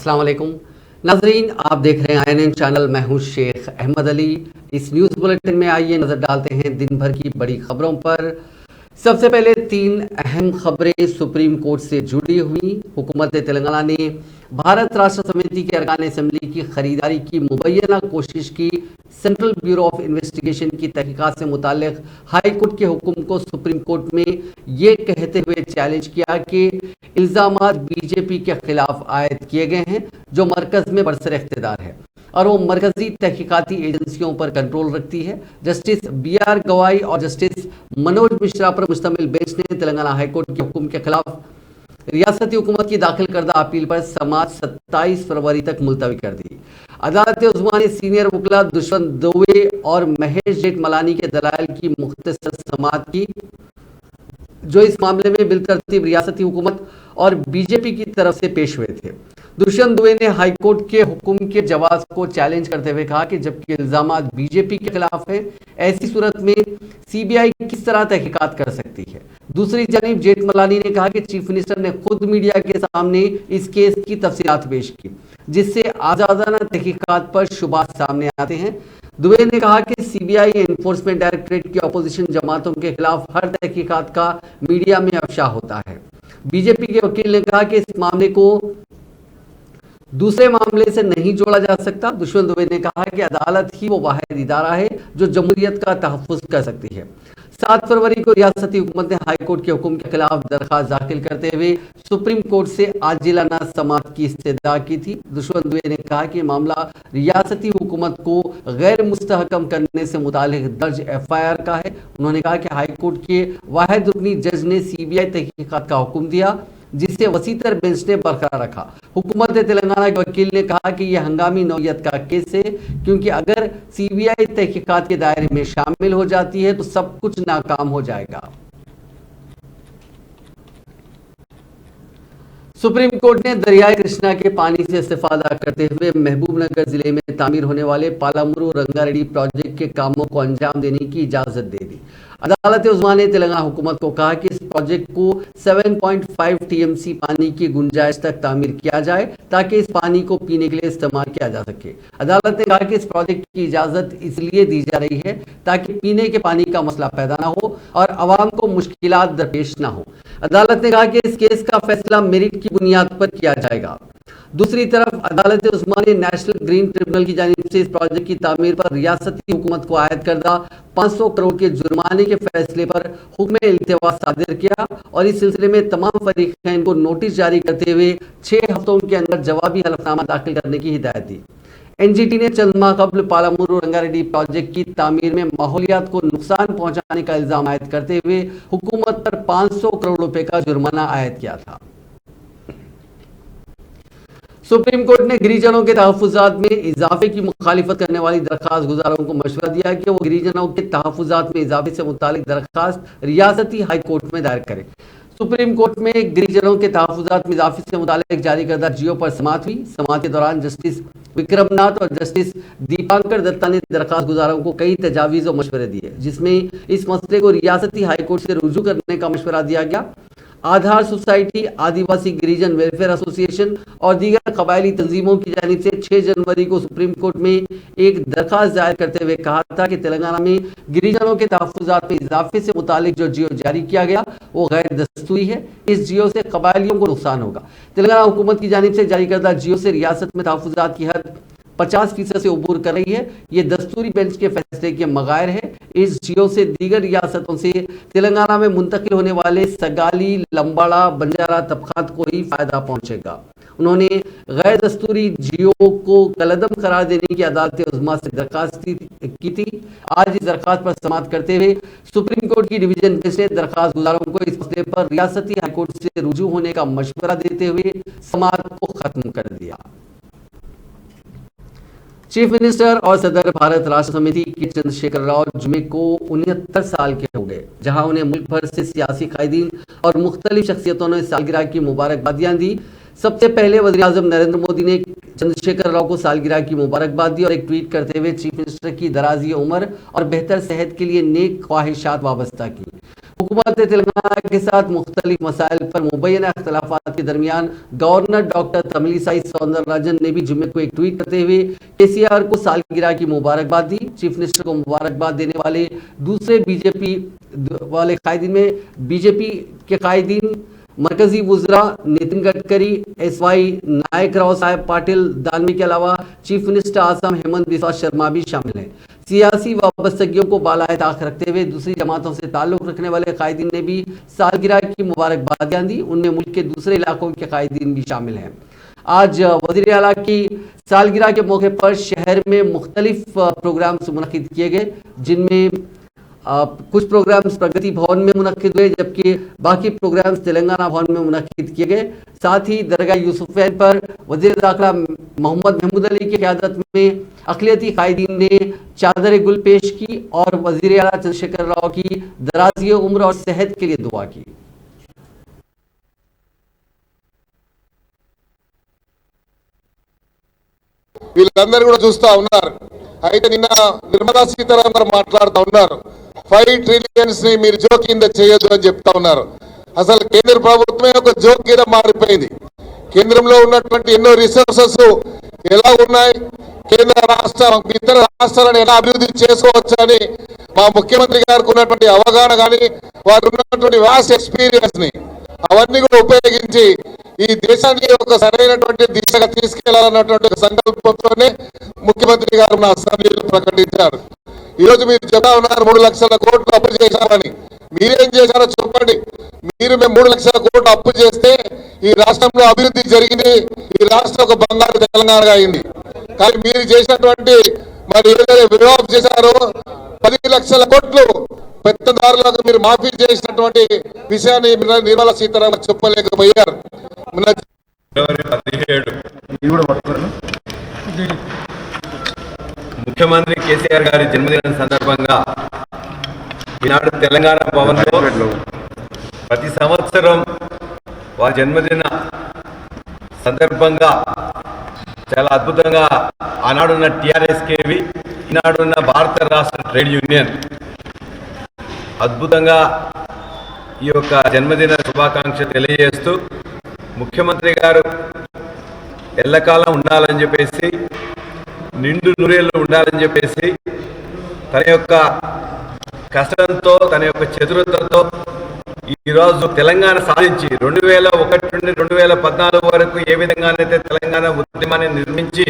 अस्सलाम वालेकुम नाजरीन, आप देख रहे हैं INN चैनल। मैं हूं शेख अहमद अली। इस न्यूज़ बुलेटिन में आइए नज़र डालते हैं दिन भर की बड़ी खबरों पर। सबसे पहले 3 अहम खबरें सुप्रीम कोर्ट से जुड़ी हुई। हुकूमत तेलंगाना ने भारत राष्ट्र समिति के अरकान असेंबली की खरीदारी की मुबैना कोशिश की सेंट्रल ब्यूरो ऑफ इन्वेस्टिगेशन की तहकीकात से मुताल्लिक हाई कोर्ट के हुक्म को सुप्रीम कोर्ट में ये कहते हुए चैलेंज किया कि इल्जामात बीजेपी के खिलाफ आयद किए गए हैं, जो मरकज में बरसर इख्तिदार है और वो मरकजी तहकीकाती एजेंसियों पर कंट्रोल रखती है। जस्टिस BR गवाई और जस्टिस मनोज मिश्रा पर मुश्तमिल बेंच ने तेलंगाना हाईकोर्ट के हुक्म के खिलाफ रियासती हुकूमत की दाखिल करदा अपील पर समाअत 27 फरवरी तक मुलतवी कर दी। अदालत उज़्मा ने सीनियर वकला दुष्यंत दुबे और महेश जेठमलानी के दलाइल की मुख्तसर समाअत की, जो इस मामले में बिलतरतीब रियासती हुकूमत और बीजेपी की तरफ से पेश हुए थे। दुष्यंत दुबे ने हाईकोर्ट के हुक्म के जवाब को चैलेंज करते हुए कहा कि जबकि इल्जामात बीजेपी के खिलाफ है, ऐसी सूरत में CBI किस तरह तहकीकात कर सकती है। दूसरी जानिब जेठमलानी ने कहा कि चीफ मिनिस्टर ने खुद मीडिया के सामने इस केस की तफसीलात पेश की, जिससे आजादाना तहकीकात पर शुबात सामने आते हैं। दुबे ने कहा कि CBI एनफोर्समेंट डायरेक्टरेट की अपोजिशन जमातों के खिलाफ हर तहकीकात का मीडिया में अफशा होता है। बीजेपी के वकील ने कहा कि इस मामले को दूसरे मामले से नहीं जोड़ा जा सकता। दुष्यंत दुबे ने कहा कि अदालत ही वो वाहिद इदारा है जो जमहूरियत का तहफ़्फ़ुज़ कर सकती है। 7 फरवरी को रियासती हुकूमत ने हाईकोर्ट के हुक्म के खिलाफ दरख्वास्त दाखिल करते हुए सुप्रीम कोर्ट से आजिलाना समाअत की इस्तदा की थी। दुष्यंत दुबे ने कहा कि मामला रियासती हुकूमत को गैर मुस्तहकम करने से मुतालिक दर्ज FIR का है। उन्होंने कहा कि हाईकोर्ट के वाहिद रुकनी जज ने CBI तहकीकात का हुक्म दिया, जिसे वसीतर बेंच ने बरकरार रखा। हुकूमत तेलंगाना के वकील ने कहा कि यह हंगामी नौयत का केस है, क्योंकि अगर CBI तहकीकात के दायरे में शामिल हो जाती है तो सब कुछ नाकाम हो जाएगा। सुप्रीम कोर्ट ने दरियाए कृष्णा के पानी से इस्तेफादा करते हुए महबूबनगर जिले में तामीर होने वाले पालामुरू रंगारेड्डी प्रोजेक्ट के कामों को अंजाम देने की इजाजत दे दी। अदालत उज़्मा ने तेलंगाना हुकूमत को कहा कि इस प्रोजेक्ट को 7.5 TMC पानी की गुंजाइश तक तामीर किया जाए, ताकि इस पानी को पीने के लिए इस्तेमाल किया जा सके। अदालत ने कहा कि इस प्रोजेक्ट की इजाजत इसलिए दी जा रही है ताकि पीने के पानी का मसला पैदा ना हो और अवाम को मुश्किलात दरपेश ना हो। अदालत ने कहा कि इस केस का फैसला मेरिट की बुनियाद पर किया जाएगा। दूसरी तरफ अदालत उज़्मा ने नेशनल ग्रीन ट्रिब्यूनल की जानिब से इस प्रोजेक्ट की तामीर पर रियासती हुकूमत को आयद करदा 500 करोड़ के जुर्माने के फैसले पर हुक्म इल्तिवा सादिर किया और इस सिलसिले में तमाम फरीक़ैन को नोटिस जारी करते हुए 6 हफ्तों के अंदर जवाबी हलफनामा दाखिल करने की हिदायत दी। NGT ने चंद माह कबल पालामुरू रंगारेड्डी प्रोजेक्ट की तामीर में माहौलियात को नुकसान पहुंचाने का इल्जाम आयद करते हुए हुकूमत पर 500 करोड़ रुपए का जुर्माना आयद किया था। सुप्रीम कोर्ट ने गिरिजनों के तहफ़्फ़ुज़ात में इजाफे की मुखालिफत करने वाली दरख्वास्त गुजारों को मशवरा दिया कि वो गिरिजनों के तहफ़्फ़ुज़ात में इजाफे से मुतालिक दरख्वास्त रियासती हाई कोर्ट में दायर करें। सुप्रीम कोर्ट में गिरिजनों के तहफ़्फ़ुज़ात में इजाफे से मुतालिक जारी करदा GO पर समाअत हुई। समाअत के दौरान जस्टिस विक्रमनाथ और जस्टिस दीपांकर दत्ता ने दरख्वास्त गुजारों को कई तजावीज़ और मशवरे दिए, जिसमें इस मसले को रियासती हाई कोर्ट से रुजू करने का मशवरा दिया गया। आधार सोसाइटी, आदिवासी गिरिजन वेलफेयर एसोसिएशन और दीगर कबायली तंजीमों की जानिब से 6 जनवरी को सुप्रीम कोर्ट में एक दरख्वास्त दायर करते हुए कहा था कि तेलंगाना में गिरिजनों के तहफ़्फ़ुज़ात में इजाफे से मुतालिक जो GO जारी किया गया वो गैर दस्तूरी है। इस GO से कबायलियों को नुकसान होगा। तेलंगाना हुकूमत की जानिब से जारी करदा GO से रियासत में तहफ़्फ़ुज़ात की हद 50% से उबूर कर रही है। ये दस्तूरी बेंच के फैसले के मगायर है। इस GO से दीगर रियासतों से तेलंगाना में मुंतकिल होने वाले सगाली, लंबाड़ा, बंजारा तबकात को ही फायदा पहुंचेगा। उन्होंने गैर दस्तूरी GO को कलअदम करार देने की अदालत उज़्मा से दरख्वास्त की थी। आज इस दरख्वास्त पर समाअत करते हुए सुप्रीम कोर्ट की डिवीजन बेंच ने दरख्वास्त गुजारों को इस मसले पर रियासती हाईकोर्ट से रुजू होने का मशवरा देते हुए समाअत को खत्म कर दिया। चीफ मिनिस्टर और सदर भारत राष्ट्र समिति के चंद्रशेखर राव जुमे को 69 साल के हो गए, जहां उन्हें मुल्क भर से सियासी कायदीन और मुख्तलिफ शख्सियतों ने सालगिरह की मुबारकबादियां दी। सबसे पहले वज़ीर आज़म नरेंद्र मोदी ने चंद्रशेखर राव को सालगिरह की मुबारकबाद दी और एक ट्वीट करते हुए चीफ मिनिस्टर की दराज़ी उम्र और बेहतर सेहत के लिए नेक ख्वाहिशात वाबस्ता की। हुकूमत तेलंगाना के साथ मुख्तलिफ मसाइल पर मुबैना अख्तलाफात के दरमियान गवर्नर डॉक्टर तमिलिसाई सौंदरराजन ने भी जुम्मे को एक ट्वीट करते हुए केसीआर को सालगिरह की मुबारकबाद दी। चीफ मिनिस्टर को मुबारकबाद देने वाले दूसरे बीजेपी वाले कायदीन में बीजेपी के कायदीन मरकजी वुज़रा नितिन गडकरी, एसवाई नायक राव साहेब पाटिल दानवी के अलावा चीफ मिनिस्टर आसाम हेमंत बिस्वा शर्मा भी शामिल हैं। सियासी वाबस्तगियों को बालाए ताक रखते हुए दूसरी जमातों से ताल्लुक रखने वाले कायदीन ने भी सालगिरह की मुबारकबादियां दी। उनमें मुल्क के दूसरे इलाकों के कायदीन भी शामिल हैं। आज वज़ीर आला की सालगिरह के मौके पर शहर में मुख्तलिफ प्रोग्राम्स मुनक्किद किए गए, जिनमें कुछ प्रोग्राम्स प्रगति भवन में मुनक्किद हुए जबकि बाकी प्रोग्राम्स तेलंगाना भवन में मुनक्किद किए गए। साथ ही दरगाह यूसुफैन पर वज़ीर दाखिला मोहम्मद महमूद अली की क़यादत में अक़लियती कायदीन ने चादर गुल पेश की और वज़ीर आला चंद्रशेखर राव की दराज़ी उम्र और सेहत के लिए दुआ की। వీళ్ళందరూ కూడా చూస్తా ఉన్నారు. అయితే నిన్న నిర్మలా సీతారామన్ గారు మాట్లాడుతూ ఉన్నారు, 5 ట్రిలియన్స్ ని మీరు జోక్ కింద చేయొద్దు అని చెప్తా ఉన్నారు. అసలు కేంద్ర ప్రభుత్వమే ఒక జోక్ కింద మారిపోయింది. కేంద్రంలో ఉన్నటువంటి ఎన్నో రిసోర్సెస్ ఎలా ఉన్నాయి, కేంద్ర రాష్ట్ర ఇతర రాష్ట్రాలను ఎలా అభివృద్ధి చేసుకోవచ్చు అని మా ముఖ్యమంత్రి గారికి ఉన్నటువంటి అవగాహన కానీ వారు ఉన్నటువంటి వాస్ట్ ఎక్స్పీరియన్స్ ని అవన్నీ కూడా ఉపయోగించి ఈ దేశాన్ని ఒక సరైనటువంటి దిశగా తీసుకెళ్లాలన్నటువంటి సంకల్పంతోనే ముఖ్యమంత్రి గారు నా అసెంబ్లీలో ప్రకటించారు. ఈ రోజు మీరు చెప్తా ఉన్నారు 3 లక్షల కోట్లు అప్పు చేశారని. మీరేం చేశారో చెప్పండి. మీరు మేము 3 లక్షల కోట్లు అప్పు చేస్తే ఈ రాష్ట్రంలో అభివృద్ధి జరిగింది, ఈ రాష్ట్రం ఒక బంగారు తెలంగాణగా అయింది. కానీ మీరు చేసినటువంటి మరి ఏదైతే విరాప్ చేశారో 10 లక్షల కోట్లు పెద్దదారులకు మీరు మాఫీ చేసినటువంటి విషయాన్ని నిర్మలా సీతారామన్ చెప్పలేకపోయారు. ముఖ్యమంత్రి కేసీఆర్ గారి జన్మదినం సందర్భంగా ఈనాడు తెలంగాణ భవన్లో ప్రతి సంవత్సరం వారి జన్మదిన సందర్భంగా చాలా అద్భుతంగా ఆనాడున్న టీఆర్ఎస్కేవి ఈనాడున్న భారత రాష్ట్ర ట్రేడ్ యూనియన్ అద్భుతంగా ఈ యొక్క జన్మదిన శుభాకాంక్షలు తెలియజేస్తూ ముఖ్యమంత్రి గారు ఎల్లకాలం ఉండాలని చెప్పేసి, నిండు నూరేళ్ళు ఉండాలని చెప్పేసి తన యొక్క కష్టంతో తన యొక్క చతురతతో ఈరోజు తెలంగాణ సాధించి 2001 నుండి 2014 వరకు ఏ విధంగానైతే తెలంగాణ ఉద్యమాన్ని నిర్మించి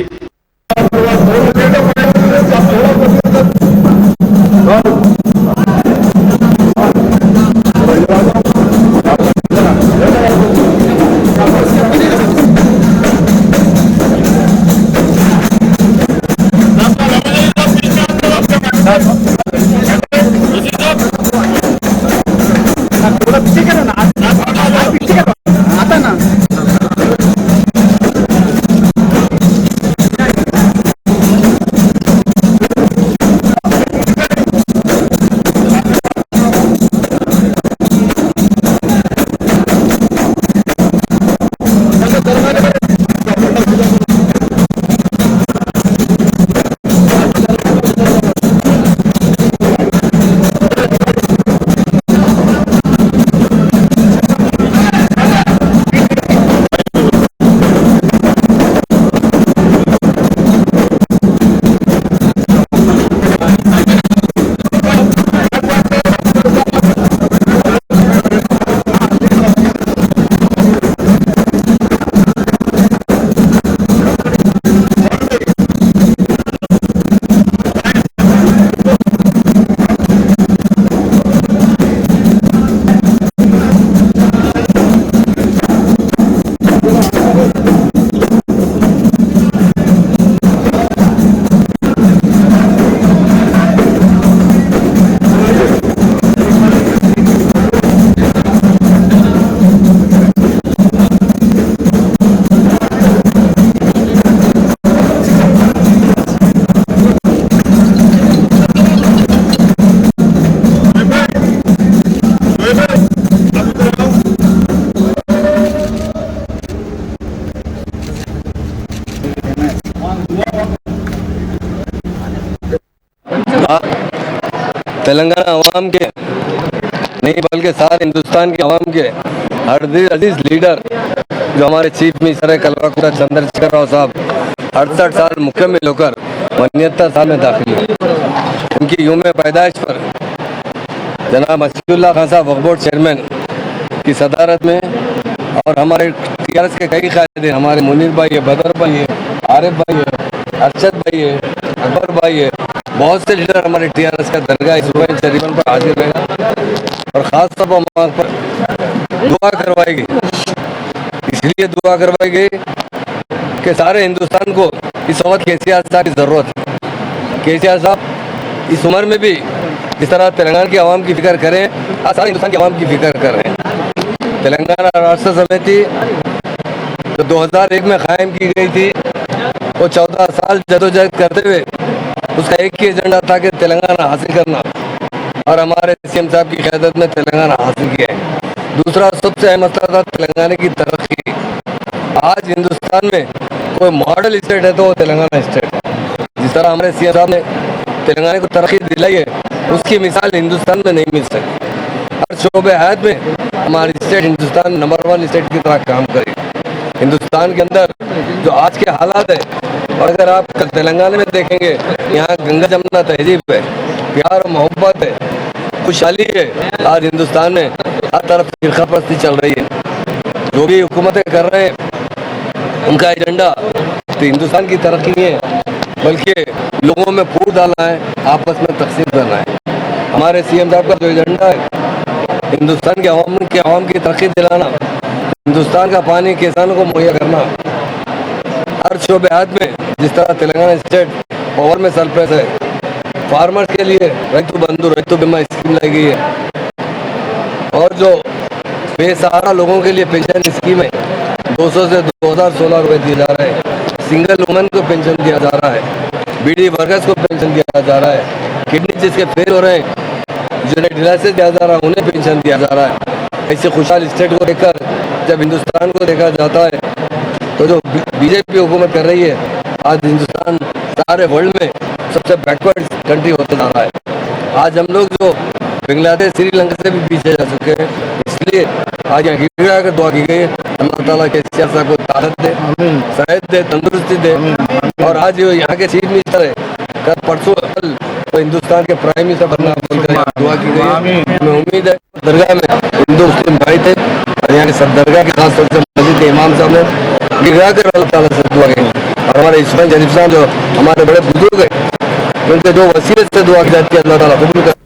तेलंगाना अवाम के नहीं बल्कि सारे हिंदुस्तान के अवाम के अजीज लीडर जो हमारे चीफ मिनिस्टर है कल्पना चंद्रशेखर राव साहब 68 साल मुकम्मल होकर 79 साल में दाखिल हुए। उनकी यूम पैदाइश पर जनाब मसीहुल्लाह खान साहब वक्फ बोर्ड चेयरमैन की सदारत में और हमारे टीआरएस के कई कायदे हमारे मुनीर भाई है, बदर भाई है, आरिफ भाई है, अरशद भाई है, अकबर भाई है, बहुत से लीडर हमारे टीआरएस का दरगाह इस शरीफन पर हाजिर रहेगा और ख़ास तौर पर वहाँ पर दुआ करवाई गई। इसलिए दुआ करवाई गई कि सारे हिंदुस्तान को इस वक्त केसीआर साहब की ज़रूरत है। केसीआर साहब इस उम्र में भी जिस तरह तेलंगाना की आवाम की फिक्र करें, आज सारे हिंदुस्तान की आवाम की फिक्र कर रहे हैं। तेलंगाना राष्ट्र समिति जो 2001 में कायम की गई थी, वो 14 साल जदोजहद करते हुए उसका एक ही एजेंडा था कि तेलंगाना हासिल करना और हमारे सीएम साहब की क़यादत में तेलंगाना हासिल किया है। दूसरा सबसे अहम मसला था तेलंगाना की तरक्की। आज हिंदुस्तान में कोई मॉडल स्टेट है तो वो तेलंगाना स्टेट है। जिस तरह हमारे सीएम साहब ने तेलंगाना को तरक्की दिलाई है, उसकी मिसाल हिंदुस्तान में नहीं मिल सकती। हर शोबे हयात में हमारी स्टेट हिंदुस्तान नंबर 1 स्टेट की तरह काम करेगी। हिंदुस्तान के अंदर जो आज के हालात है, और अगर आप तेलंगाना में देखेंगे, यहाँ गंगा जमुना तहजीब है, प्यार और मोहब्बत है, खुशहाली है। आज हिंदुस्तान में हर तरफ फिरकापरस्ती चल रही है। जो भी हुकूमतें कर रहे हैं उनका एजेंडा तो हिंदुस्तान की तरक्की नहीं है, बल्कि लोगों में फूट डालना है, आपस में तकसीम करना है। हमारे सीएम साहब का जो एजेंडा है हिंदुस्तान के आवाम की तरक्की दिलाना, हिंदुस्तान का पानी किसानों को मुहैया करना, हर शोबे हाथ में जिस तरह तेलंगाना स्टेट पावर में सरप्लस है, फार्मर्स के लिए रैतु बंधु रैतु बीमा स्कीम लाई गई है और जो बेसहारा लोगों के लिए पेंशन स्कीम है 200 से 2016 रुपये दिए जा रहे हैं। सिंगल वुमन को पेंशन दिया जा रहा है, बीडी वर्कर्स को पेंशन दिया जा रहा है, किडनी जिसके फेल हो रहे हैं जिन्हें डिलाइसिस दिया जा रहा है उन्हें पेंशन दिया जा रहा है। ऐसे खुशहाल स्टेट को देखकर जब हिंदुस्तान को देखा जाता है तो जो बीजेपी हुकूमत कर रही है, आज हिंदुस्तान सारे वर्ल्ड में सबसे बैकवर्ड कंट्री होता जा रहा है। आज हम लोग जो बांग्लादेश श्रीलंका से भी पीछे जा चुके हैं, इसलिए आज यहाँ गिड़ा कर दुआ की गई है अल्लाह ताला के साहब को ताकत दे, सेहत दे, तंदुरुस्ती दे। और आज जो यहाँ के चीफ मिनिस्टर है कल परसों कल तो हिंदुस्तान के प्राइम मिनिस्टर बनना बोलकर दुआ की गई है। हमें उम्मीद है दरगाह में हिंदू मुस्लिम भाई थे और यहाँ के सब दरगाह के खास तौर से मस्जिद के इमाम साहब ने गिरा कर अल्लाह ताला से दुआ की और हमारे इस्माइल शरीफ साहब जो हमारे बड़े बुजुर्ग हैं उनके जो वसीले से दुआ की जाती है अल्लाह ताला कबूल कर।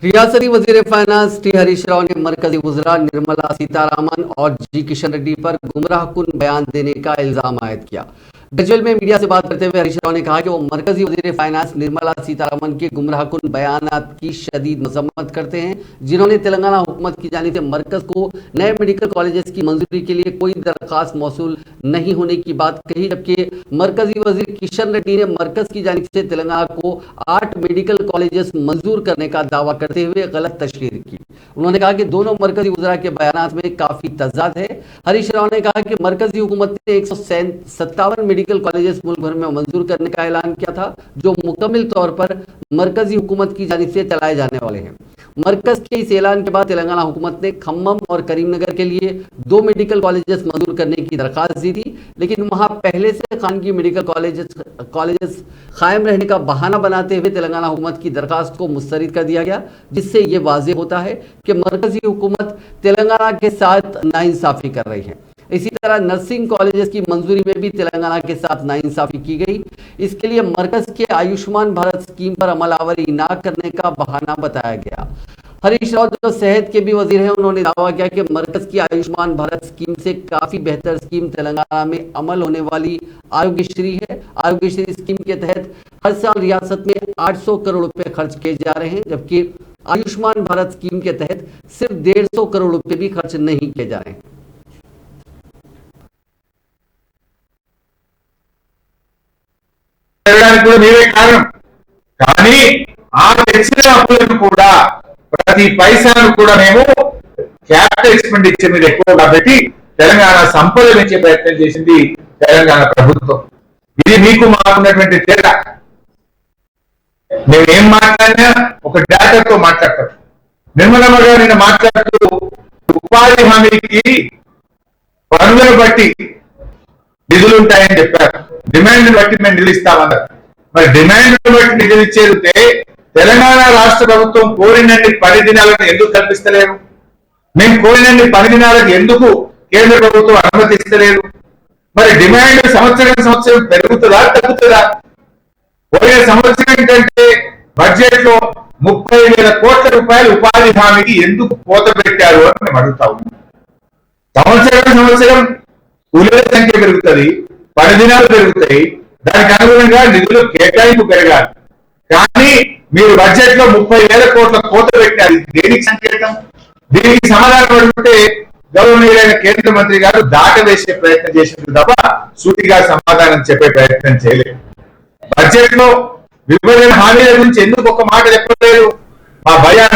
रियासती वजीर फाइनेंस टी हरीश राव ने मरकजी वज़रा निर्मला सीतारामन और जी किशन रेड्डी पर गुमराहकुन बयान देने का इल्जाम आयद किया। गजल में मीडिया से बात करते हुए हरीश राव ने कहा कि वो मरकजी वजीर फाइनेंस निर्मला सीतारामन के गुमराहकुन बयानात की शदीद मजम्मत करते हैं, जिन्होंने तेलंगाना हुकूमत की जानिब से मरकज को नए मेडिकल कॉलेजेस की मंजूरी के लिए कोई दरख्वास्त मौसूल नहीं होने की बात कही, जबकि मरकजी वजीर किशन रेड्डी ने मरकज की जानिब से तेलंगाना को 8 मेडिकल कॉलेजेस मंजूर करने का दावा करते हुए गलत तशरीह की। उन्होंने कहा कि दोनों मरकजी वज़रा के बयानात में काफी तजाद है। हरीश राव ने कहा कि मरकजी हुकूमत ने 157 मेडिकल कॉलेजेस मुल्क भर में मंजूर करने का ऐलान किया था, जो मुकम्मल तौर पर मरकजी हुकूमत की जानिब से चलाए जाने वाले हैं। मरकज के इस ऐलान के बाद तेलंगाना हुकूमत ने खम्मम और करीमनगर के लिए 2 मेडिकल कॉलेजेस मंजूर करने की दरख्वास्त दी थी, लेकिन वहां पहले से खानगी मेडिकल कॉलेजेस कायम रहने का बहाना बनाते हुए तेलंगाना हुकूमत की दरख्वास्त को मुस्तरद कर दिया गया, जिससे ये वाज़ेह होता है कि मरकजी हुकूमत तेलंगाना के साथ नाइंसाफ़ी कर रही है। इसी तरह नर्सिंग कॉलेजेस की मंजूरी में भी तेलंगाना के साथ नाइंसाफ़ी की गई। इसके लिए मरकज के आयुष्मान भारत स्कीम पर अमलावरी न करने का बहाना बताया गया। हरीश राव जो सेहत के भी वजीर हैं, उन्होंने दावा किया कि मरकज की आयुष्मान भारत स्कीम से काफ़ी बेहतर स्कीम तेलंगाना में अमल होने वाली आरोग्यश्री है। आरोग्यश्री स्कीम के तहत हर साल रियासत में 800 करोड़ रुपए खर्च किए जा रहे हैं, जबकि आयुष्मान भारत स्कीम के तहत सिर्फ 150 करोड़ रुपए भी खर्च नहीं किए जा रहे हैं। కారణం కానీ ఆ తెచ్చిన అప్పులను కూడా ప్రతి పైసాను కూడా మేము క్యాపిటల్ ఎక్స్పెండిచర్ మీద ఎక్కువగా పెట్టి తెలంగాణ సంపద పెంచే ప్రయత్నం చేసింది తెలంగాణ ప్రభుత్వం. ఇది మీకు మాకున్నటువంటి తేడా. మేము ఏం మాట్లాడినా ఒక డేటాతో మాట్లాడతాం. నిర్మలమ్మ గారు నిన్న మాట్లాడుతూ ఉపాధి హామీకి పనులను బట్టి నిధులు ఉంటాయని చెప్పారు. డిమాండ్ బట్టి మేము నిధులు ఇస్తామన్నారు. మరి డిమాండ్ బట్టి నిధులు ఇచ్చేదితే తెలంగాణ రాష్ట్ర ప్రభుత్వం కోరినన్ని 10 దినాలను ఎందుకు కల్పిస్తలేరు? మేము కోరినన్ని 10 దినాలకు ఎందుకు కేంద్ర ప్రభుత్వం అనుమతిస్తలేదు? మరి డిమాండ్ సంవత్సరం పెరుగుతుందా తగ్గుతుందా? పోయిన సంవత్సరం కంటే బడ్జెట్ లో 30,000 కోట్ల రూపాయలు ఉపాధి హామీకి ఎందుకు కోత పెట్టారు అని మేము అడుగుతా ఉన్నాం. సంవత్సరం కూలీల సంఖ్య పెరుగుతుంది, 10 దినాలు పెరుగుతాయి, దానికి అనుగుణంగా నిధులు కేటాయింపు పెరగాలి. కానీ మీరు బడ్జెట్ లో 30,000 కోట్ల కోత పెట్టారు. దేనికి సంకేతం? దీనికి సమాధానం అడిగితే గౌరవనీయులైన కేంద్ర మంత్రి గారు దాటవేసే ప్రయత్నం చేసింది తప్ప సూటిగా సమాధానం చెప్పే ప్రయత్నం చేయలేదు. బడ్జెట్ లో విభజన హామీల గురించి ఎందుకు ఒక మాట చెప్పలేదు? మా భయాన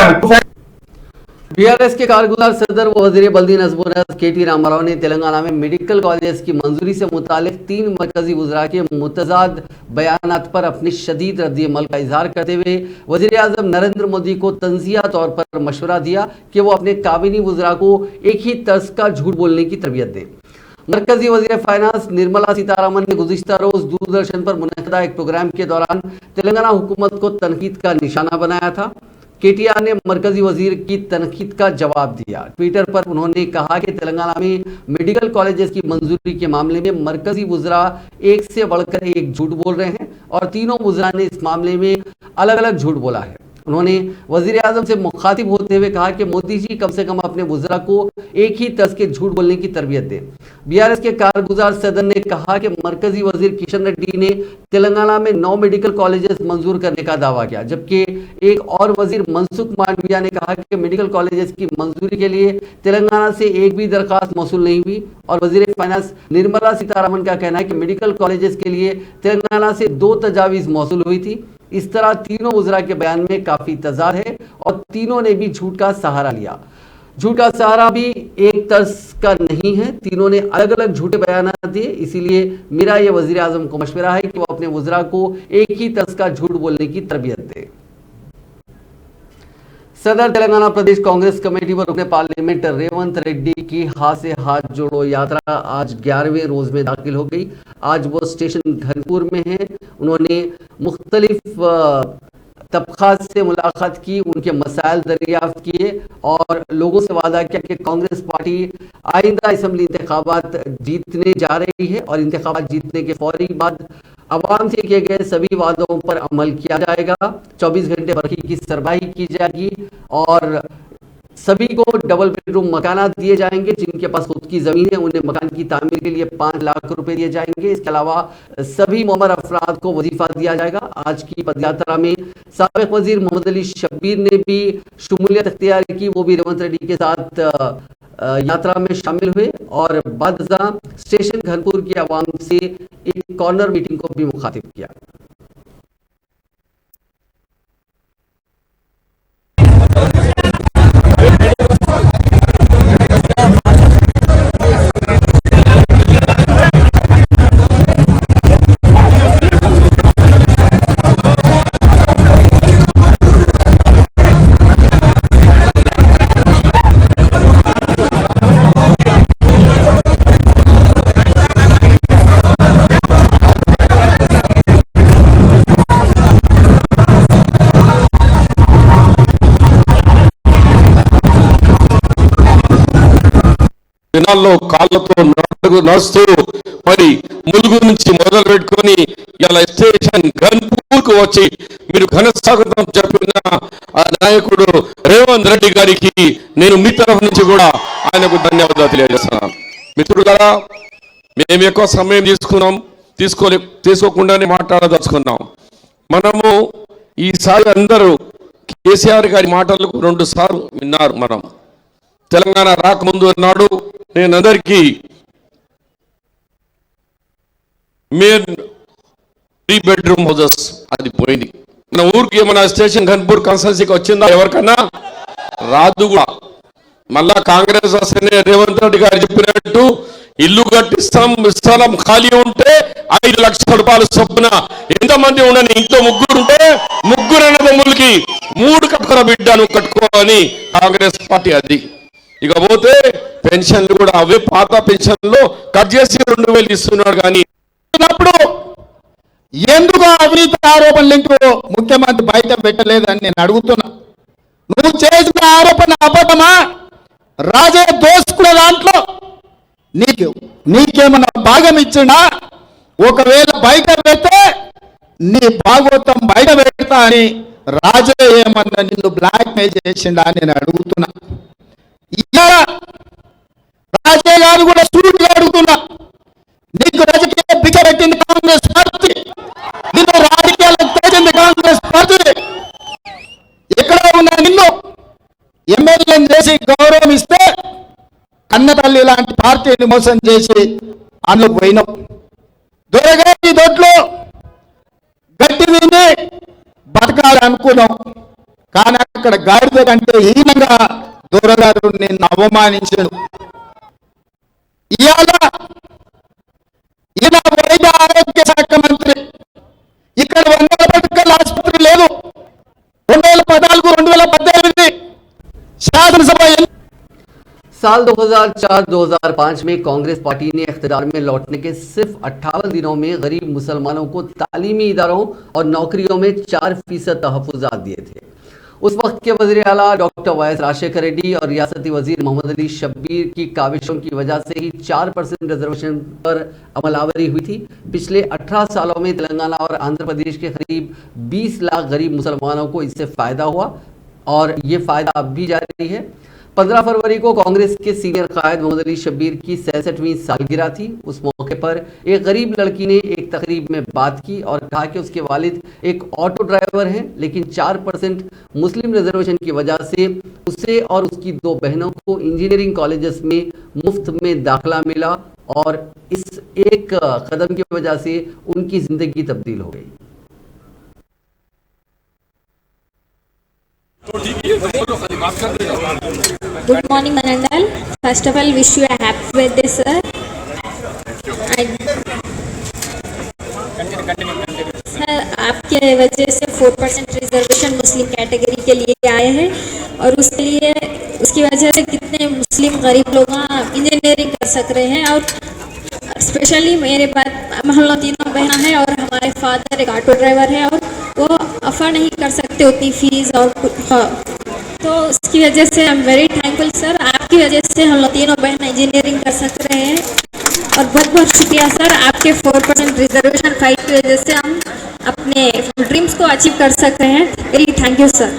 बीआरएस के कारगुजार सदर व वजीर बल्दी नजमुनस केटी रामाराव ने तेलंगाना में मेडिकल कॉलेज की मंजूरी से मुतालिक 3 मरकजी वज़रा के मुतजाद बयानात पर अपनी शदीद रद्द-ए-अमल का इजहार करते हुए वज़ीर आज़म नरेंद्र मोदी को तंज़िया तौर पर मशवरा दिया कि वो अपने काबिनी वज़रा को एक ही तर्ज का झूठ बोलने की तरबियत दें। मरकजी वज़ीर फाइनेंस निर्मला सीतारमण ने गुज़िश्ता रोज दूरदर्शन पर मुनक़दा एक प्रोग्राम के दौरान तेलंगाना हुकूमत को तनकीद का निशाना बनाया था। केटीआर ने मरकजी वजीर की तनकीद का जवाब दिया। ट्विटर पर उन्होंने कहा कि तेलंगाना में मेडिकल कॉलेजेस की मंजूरी के मामले में मरकजी वज़रा एक से बढ़कर एक झूठ बोल रहे हैं और तीनों वज़रा ने इस मामले में अलग अलग झूठ बोला है। उन्होंने वज़ीर आज़म से मुखातिब होते हुए कहा कि मोदी जी कम से कम अपने वज़रा को एक ही तर्ज के झूठ बोलने की तरबियत दें। बीआरएस के कारगुजार सदर ने कहा कि मरकजी वज़ीर किशन रेड्डी ने तेलंगाना में 9 मेडिकल कॉलेजेस मंजूर करने का दावा किया, जबकि एक और वज़ीर मनसुख मांडविया ने कहा कि मेडिकल कॉलेजेस की मंजूरी के लिए तेलंगाना से एक भी दरख्वास्त मौसूल नहीं हुई। और वज़ीर फाइनेंस निर्मला सीतारमण का कहना है कि मेडिकल कॉलेजेस के लिए तेलंगाना से 2 तजावीज़ मौसूल हुई थी। इस तरह तीनों वज़रा के बयान में काफ़ी तजाद है और तीनों ने भी झूठ का सहारा लिया। झूठ का सहारा भी एक तर्ज का नहीं है, तीनों ने अलग अलग झूठे बयान दिए। इसीलिए मेरा ये वज़ीर आज़म को मशवरा है कि वो अपने वज़रा को एक ही तर्ज का झूठ बोलने की तरबियत दे। सदर तेलंगाना प्रदेश कांग्रेस कमेटी व रुकने पार्लियामेंट रेवंत रेड्डी की हाथ से हाथ जोड़ो यात्रा आज 11वें रोज में दाखिल हो गई। आज वो स्टेशन घनपुर में है। उन्होंने मुख्तलिफ तबक़ात से मुलाकात की, उनके मसाइल दरियाफ्त किए और लोगों से वादा किया कि कांग्रेस पार्टी आइंदा असम्बली इंतखाबात जीतने जा रही है और इंतखाबात जीतने के फौरी बाद अवाम से किए गए सभी वादों पर अमल किया जाएगा। 24 घंटे बरखी की सरबराही की जाएगी और सभी को डबल बेडरूम मकानात दिए जाएंगे। जिनके पास खुद की ज़मीन है उन्हें मकान की तामीर के लिए 5 लाख रुपए दिए जाएंगे। इसके अलावा सभी मोमर अफराद को वजीफा दिया जाएगा। आज की पदयात्रा में साबिक वजीर मोहम्मद अली शब्बीर ने भी शमूलियत अख्तियार की, वो भी रेवंत रेड्डी के साथ यात्रा में शामिल हुए और बादशाह स्टेशन घनपुर की आवाम से एक कॉर्नर मीटिंग को भी मुखातिब किया। దినాల్లో కాళ్ళతో నడుస్తూ మరి ములుగు నుంచి మొదలు పెట్టుకొని ఇలా స్టేషన్ గన్పూర్కు వచ్చి మీరు ఘన స్వాగతం చెప్పిన ఆ నాయకుడు రేవంత్ రెడ్డి గారికి నేను మీ తరఫు నుంచి కూడా ఆయనకు ధన్యవాదాలు తెలియజేస్తున్నాను. మిత్రులారా, మేము ఎక్కువ సమయం తీసుకోకుండానే మాట్లాడదలుచుకున్నాం. మనము ఈసారి అందరూ కేసీఆర్ గారి మాటలకు 2 సార్లు విన్నారు. మనం తెలంగాణ రాకముందు నాడు నేను అందరికీ మెయిన్ 3 బెడ్రూమ్ హౌసెస్ అది పోయింది. మన ఊరికి మన స్టేషన్ ఘన్పూర్ కాన్స్టిట్యున్సీకి వచ్చిందా? ఎవరికన్నా రాదు కూడా. మళ్ళా కాంగ్రెస్ వస్తేనే రేవంత్ రెడ్డి గారు చెప్పినట్టు ఇల్లు కట్టిస్తాం, స్థలం ఖాళీ ఉంటే 5 లక్షల రూపాయలు చొప్పున, ఎంతమంది ఉండని ఇంట్లో ముగ్గురు ఉంటే ముగ్గురు అన్నదమ్ములకి 3 కట్టుకున్న బిడ్డను కట్టుకోవాలని కాంగ్రెస్ పార్టీ అది. ఇకపోతే పెన్షన్లు కూడా అవే పాత పెన్షన్లు కట్ చేసి 2000 ఇస్తున్నాడు. కానీ ఎందుకు అవినీతి ఆరోపణలు ముఖ్యమంత్రి బయట పెట్టలేదని నేను అడుగుతున్నా. నువ్వు చేసిన ఆరోపణ అబద్ధమా? రాజే దోసుకున్న దాంట్లో నీకేమన్నా భాగం ఇచ్చినా? ఒకవేళ బయట పెడితే నీ భాగవతం బయట పెడతా అని రాజే ఏమన్నా నిన్ను బ్లాక్ మెయిల్ చేసిండా అని నేను అడుగుతున్నా. రాజే గారు కూడా సూటిగా అడుగుతున్నా, నీకు రాజకీయ బిగ పెట్టింది కాంగ్రెస్ పార్టీ, నిన్ను రాజకీయాలకు తెచ్చింది కాంగ్రెస్ పార్టీ. ఎక్కడ ఉన్నా నిన్ను ఎమ్మెల్యేని చేసి గౌరవం ఇస్తే కన్నతల్లి లాంటి పార్టీని మోసం చేసి అందులో పోయినావు. దొరగారి దొడ్లో గట్టి విని బతకాలి అనుకున్నాం. కానీ అక్కడ గాడిద కంటే హీనంగా దొరగారు నిన్ను అవమానించాడు. ఇవాళ ఈయన వైద్య ఆరోగ్య శాఖ మంత్రి, ఇక్కడ 100 పడకల ఆసుపత్రి లేదు. 2014, 2018 శాసనసభ साल 2004-2005 में कांग्रेस पार्टी ने इख्तियार में लौटने के सिर्फ 58 दिनों में गरीब मुसलमानों को तालीमी इदारों और नौकरियों में 4% तहफ़्फ़ुज़ात दिए थे। उस वक्त के वज़ीर आला डॉक्टर वाई राजशेखर रेड्डी और रियासती वज़ीर मोहम्मद अली शब्बीर की काविशों की वजह से ही 4% रिजर्वेशन पर अमलावरी हुई थी। पिछले 18 सालों में तेलंगाना और आंध्र प्रदेश के करीब 20 लाख गरीब मुसलमानों को इससे फ़ायदा हुआ और ये फ़ायदा अब भी जारी है। 15 फरवरी को कांग्रेस के सीनियर कायद मोहम्मद अली शब्बीर की 66वीं सालगिरह थी। उस मौके पर एक गरीब लड़की ने एक तकरीब में बात की और कहा कि उसके वालिद एक ऑटो ड्राइवर हैं, लेकिन 4% मुस्लिम रिजर्वेशन की वजह से उसे और उसकी 2 बहनों को इंजीनियरिंग कॉलेजेस में मुफ्त में दाखिला मिला और इस एक कदम की वजह से उनकी जिंदगी तब्दील हो गई। Good morning, Manandal. First of all, wish you a happy birthday, sir. Sir, आपके वजह से 4% रिजर्वेशन मुस्लिम कैटेगरी के लिए आए हैं और उसकी वजह से कितने मुस्लिम गरीब लोग इंजीनियरिंग कर सक रहे हैं। और स्पेशली मेरे पास हम लोग तीनों बहना है और हमारे फादर एक ऑटो ड्राइवर है और वो अफोर्ड नहीं कर सकते उतनी फीस और तो उसकी वजह से I am very thankful sir. आपकी वजह से हम लोग तीनों बहन इंजीनियरिंग कर सक रहे हैं और बहुत बहुत शुक्रिया सर। आपके 4% रिजर्वेशन फाइट की वजह से हम अपने ड्रीम्स को अचीव कर सक रहे हैं। Very thank you sir.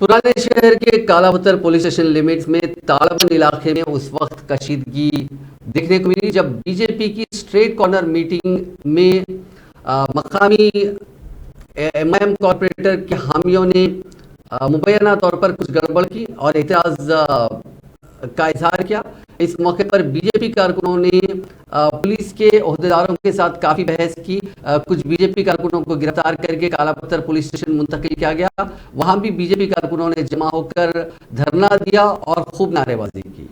पुराने शहर के कालापत्थर पुलिस स्टेशन लिमिट्स में तालाबंद इलाके में उस वक्त कशीदगी देखने को मिली जब बीजेपी की स्ट्रेट कॉर्नर मीटिंग में मकामी एमआईएम कॉरपोरेटर के हामियों ने मुबैना तौर पर कुछ गड़बड़ की और एतराज़ का इजहार किया। इस मौके पर बीजेपी कारकुनों ने पुलिस के ओहदेदारों के साथ काफ़ी बहस की। कुछ बीजेपी कारकुनों को गिरफ्तार करके कालापत्थर पुलिस स्टेशन मुंतकिल किया गया। वहां भी बीजेपी कारकुनों ने जमा होकर धरना दिया और खूब नारेबाजी की।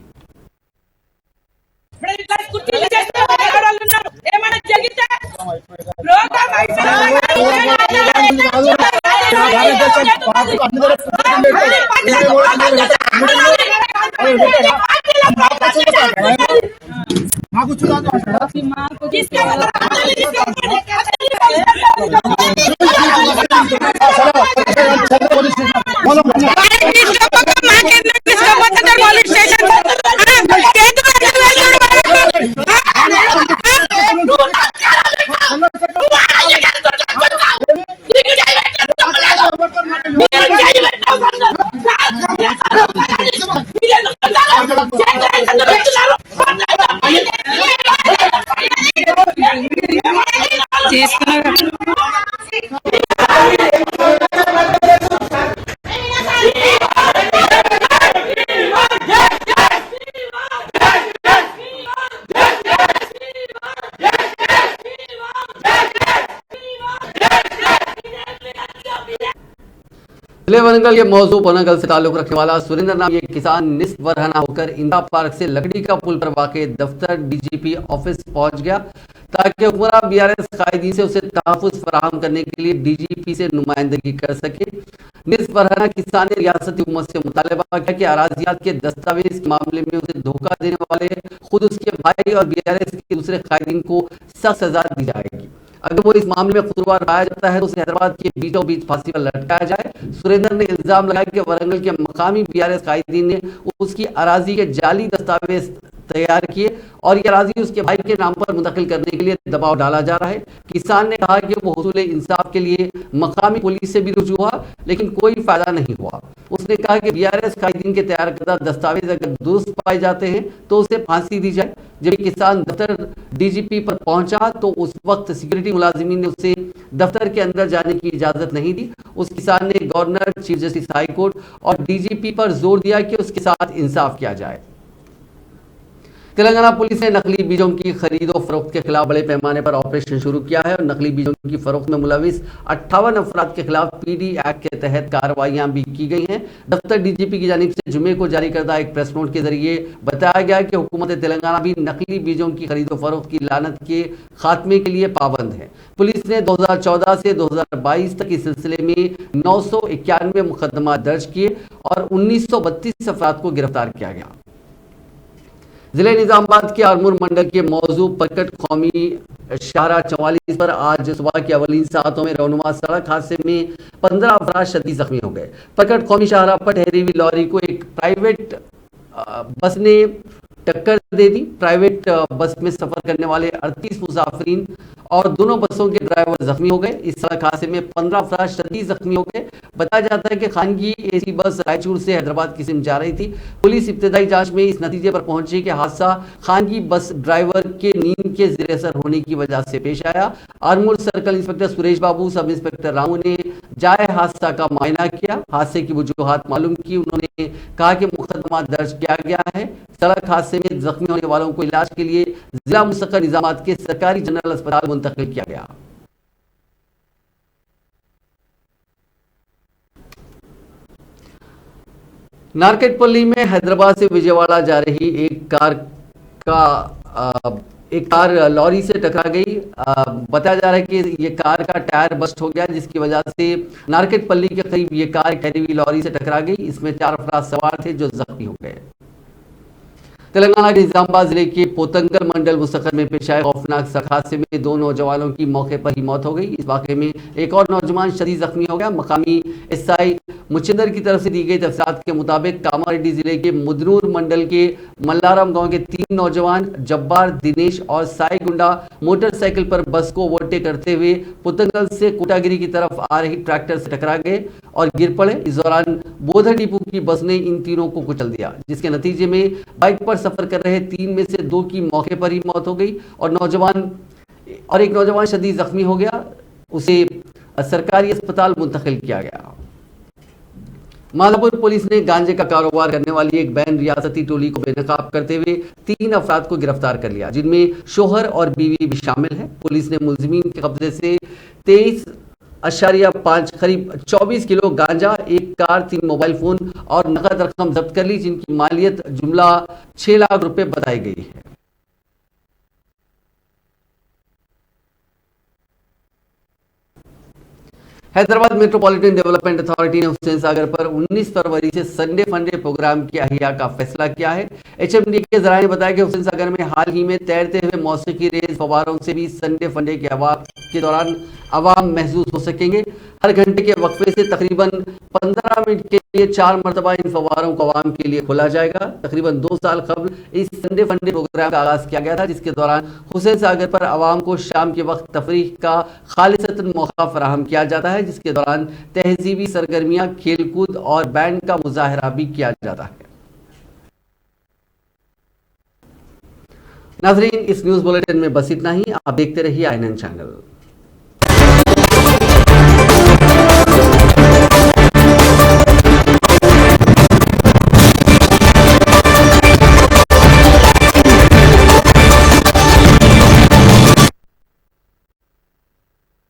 जिले वरंगल के मौजू वरंगल से ताल्लुक रखने वाला सुरेंद्र नाम ये किसान निस्फ बरहना होकर इंदिरा पार्क से लकड़ी का पुल पर वाक़ दफ्तर डीजीपी ऑफिस पहुंच गया ताकि हुक्मरान बीआरएस कायदीन से उसे तहफ़्फ़ुज़ फराहम करने के लिए डीजीपी से नुमाइंदगी कर सके। निस्फ बरहना किसान ने रियासती हुकूमत से मुतालबा किया कि अराजियात के दस्तावेज के मामले में उसे धोखा देने वाले खुद उसके भाई और बीआरएस के दूसरे कायदीन को सख्त सजा दी जाएगी। अगर वो इस मामले में कसूरवार पाया जाता है तो उसे हैदराबाद के बीचों बीच फांसी पर लटकाया जाए। सुरेंद्र ने इल्जाम लगाया कि वरंगल के मकामी बीआरएस कायदीन ने उसकी अराजी के जाली दस्तावेज तैयार किए और ये अराजी उसके भाई के नाम पर मुंतकिल करने के लिए दबाव डाला जा रहा है। किसान ने कहा कि वो हुसूल इंसाफ के लिए मकामी पुलिस से भी रुजू हुआ लेकिन कोई फायदा नहीं हुआ। उसने कहा कि बीआरएस कायदीन के तैयार करदा दस्तावेज अगर दुरुस्त पाए जाते हैं तो उसे फांसी दी जाए। जब किसान दफ्तर डीजीपी पर पहुंचा तो उस वक्त सिक्योरिटी मुलाजिमीन ने उसे दफ्तर के अंदर जाने की इजाजत नहीं दी। उस किसान ने governor, chief justice high court और डीजीपी पर जोर दिया कि उसके साथ इंसाफ किया जाए। तेलंगाना पुलिस ने नकली बीजों की खरीदो फरोख्त के खिलाफ बड़े पैमाने पर ऑपरेशन शुरू किया है और नकली बीजों की फरोख्त में मुलविस 58 अफराद के खिलाफ पीडी एक्ट के तहत कार्रवाइयां भी की गई हैं। दफ्तर डीजीपी की जानिब से जुमे को जारी करदा एक प्रेस नोट के जरिए बताया गया कि हुकूमत तेलंगाना भी नकली बीजों की खरीदो फरोख्त की लानत के खात्मे के लिए पाबंद है। पुलिस ने 2014 से 2022 तक इस सिलसिले में 991 मुकदमा दर्ज किए और 1932 अफराद को गिरफ्तार किया गया। जिले निजामाबाद के आरमूर मंडल के मौजू प्रकट कौमी शाहरा 44 पर आज सुबह की अवलीन सातों में रौनुमा सड़क हादसे में 15 अफराद शदीद जख्मी हो गए। प्रकट कौमी शाहरा पर ठहरी हुई लॉरी को एक प्राइवेट बस ने टक्कर दे दी। प्राइवेट बस में सफर करने वाले 38 मुसाफिरीन और दोनों बसों के ड्राइवर जख्मी हो गए। इस सड़क हादसे में 15 अफराद शदीद जख्मी हो गए। बताया जाता है कि खानगी एसी बस रायचूर से हैदराबाद की सिम जा रही थी। पुलिस इब्तदाई जांच में इस नतीजे पर पहुंची कि हादसा खानगी बस ड्राइवर के नींद के ज़ेर असर होने की वजह से पेश आया। Armoor circle inspector Suresh Babu, sub inspector Ramu ने जाए हादसा का मुआयना किया, हादसे की वजूहात मालूम की। उन्होंने कहा कि मुकदमा दर्ज किया गया है। सड़क हादसे में जख्मी होने वालों को इलाज के लिए जिला मुस्तकिल निजामात के सरकारी जनरल अस्पताल मुंतकिल किया गया। नारकेटपल्ली में हैदराबाद से विजयवाड़ा जा रही एक कार लॉरी से टकरा गई। बताया जा रहा है कि ये कार का टायर बस्ट हो गया जिसकी वजह से नारकेटपल्ली के करीब ये कार ठहरी हुई लॉरी से टकरा गई। इसमें 4 अफराद सवार थे जो जख्मी हो गए। तेलंगाना के निजामाबाद जिले के पोतंगल मंडल मुस्तकिल में पेश आए खौफनाक सड़क हादसे में 2 नौजवानों की मौके पर ही मौत हो गई। इस वाक़े में एक और नौजवान शदीद जख्मी हो गया। मकामी एसआई मुचिंदर की तरफ से दी गई तफसीलात के मुताबिक कामारेड्डी जिले के मुदनूर मंडल के मल्लाराम गांव के 3 नौजवान जब्बार, दिनेश और साई गुंडा मोटरसाइकिल पर बस को ओवरटेक करते हुए पोतंगल से कोटागिरी की तरफ आ रही ट्रैक्टर से टकरा गए और गिर पड़े। इस दौरान बोधर डिपो की बस ने इन तीनों को कुचल दिया, जिसके नतीजे में बाइक पर सफर कर रहे 3 में से 2 की मौके पर ही मौत हो गई और एक नौजवान शदीद जख्मी हो गया। उसे सरकारी अस्पताल मुंतकिल किया गया। मालापुर पुलिस ने गांजे का कारोबार करने वाली एक बैन रियासती टोली को बेनकाब करते हुए 3 अफराद को गिरफ्तार कर लिया, जिनमें शोहर और बीवी भी शामिल है। पुलिस ने मुलजिमीन के कब्जे से 23.5 करीब 24 किलो गांजा, 1 कार, 3 मोबाइल फोन और नकद रकम जब्त कर ली, जिनकी मालियत जुमला 6 लाख रुपए बताई गई है। हैदराबाद मेट्रोपॉलिटन डेवलपमेंट अथॉरिटी ने हुसैन सागर पर 19 फरवरी से संडे फंडे प्रोग्राम की अहिया का फैसला किया है। एचएमडी के जराये ने बताया कि हुसैन सागर में हाल ही में तैरते हुए मौसीकी रेज फवारों से भी संडे फंडे के दौरान आवाम महसूस हो सकेंगे। हर घंटे के वक्फे से तकरीबन 15 मिनट के लिए 4 मरतबा इन फवारों को आवाम के लिए खोला जाएगा। तकरीबन 2 साल कबल इस संडे फंडे प्रोग्राम का आगाज किया गया था, जिसके दौरान हुसैन सागर पर आवाम को शाम के वक्त तफरीह का खालिसतन मौका फराहम किया जाता है, जिसके दौरान तहजीबी सरगर्मियां, खेलकूद और बैंड का मुजाहरा भी किया जाता है। नाजरीन, इस न्यूज बुलेटिन में बस इतना ही। आप देखते रहिए INN चैनल।